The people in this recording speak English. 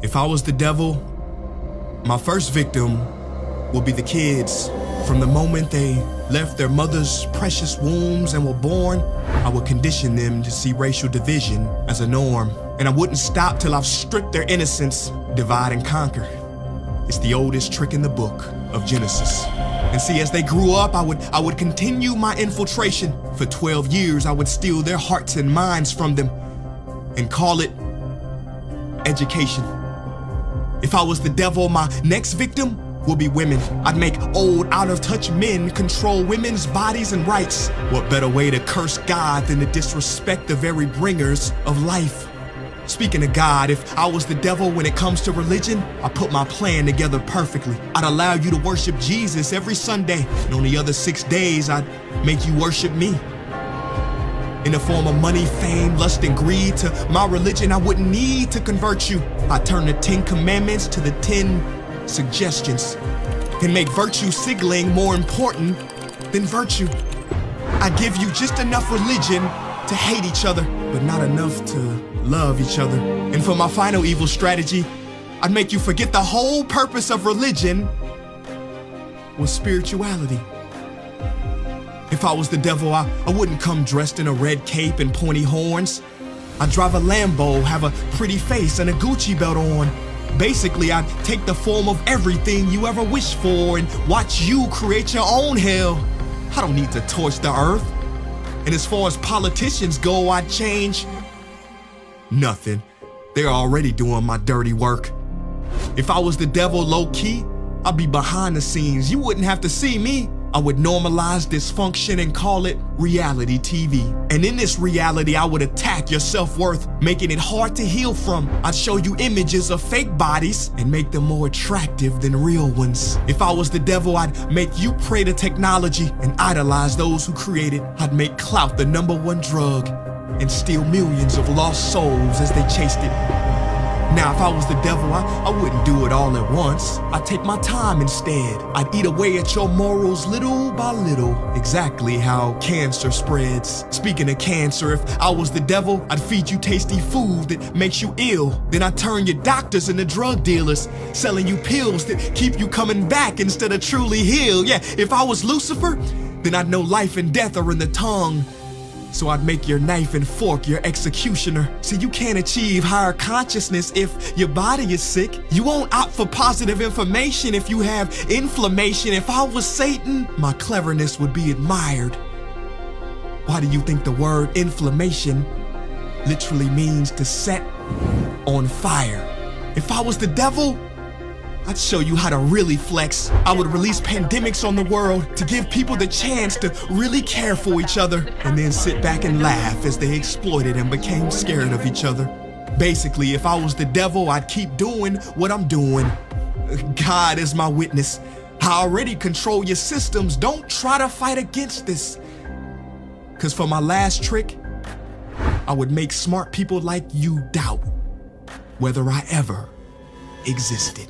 If I was the devil, my first victim would be the kids. From the moment they left their mother's precious wombs and were born, I would condition them to see racial division as a norm. And I wouldn't stop till I've stripped their innocence, divide and conquer. It's the oldest trick in the book of Genesis. And see, as they grew up, I would continue my infiltration. For 12 years, I would steal their hearts and minds from them and call it education. If I was the devil, my next victim will be women. I'd make old, out-of-touch men control women's bodies and rights. What better way to curse God than to disrespect the very bringers of life? Speaking of God, if I was the devil when it comes to religion, I put my plan together perfectly. I'd allow you to worship Jesus every Sunday, and on the other 6 days, I'd make you worship me. In the form of money, fame, lust, and greed, to my religion, I wouldn't need to convert you. I'd turn the 10 commandments to the 10 suggestions and make virtue signaling more important than virtue. I give you just enough religion to hate each other, but not enough to love each other. And for my final evil strategy, I'd make you forget the whole purpose of religion was spirituality. If I was the devil, I wouldn't come dressed in a red cape and pointy horns. I'd drive a Lambo, have a pretty face, and a Gucci belt on. Basically, I'd take the form of everything you ever wished for and watch you create your own hell. I don't need to torch the earth. And as far as politicians go, I'd change nothing. They're already doing my dirty work. If I was the devil low-key, I'd be behind the scenes. You wouldn't have to see me. I would normalize dysfunction and call it reality TV. And in this reality, I would attack your self-worth, making it hard to heal from. I'd show you images of fake bodies and make them more attractive than real ones. If I was the devil, I'd make you pray to technology and idolize those who create it. I'd make clout the #1 drug and steal millions of lost souls as they chased it. Now, if I was the devil, I wouldn't do it all at once. I'd take my time instead. I'd eat away at your morals little by little, exactly how cancer spreads. Speaking of cancer, if I was the devil, I'd feed you tasty food that makes you ill. Then I'd turn your doctors into drug dealers, selling you pills that keep you coming back instead of truly healed. Yeah, if I was Lucifer, then I'd know life and death are in the tongue. So I'd make your knife and fork your executioner. See, you can't achieve higher consciousness if your body is sick. You won't opt for positive information if you have inflammation. If I was Satan, my cleverness would be admired. Why do you think the word inflammation literally means to set on fire? If I was the devil, I'd show you how to really flex. I would release pandemics on the world to give people the chance to really care for each other and then sit back and laugh as they exploited and became scared of each other. Basically, if I was the devil, I'd keep doing what I'm doing. God is my witness. I already control your systems. Don't try to fight against this. 'Cause for my last trick, I would make smart people like you doubt whether I ever existed.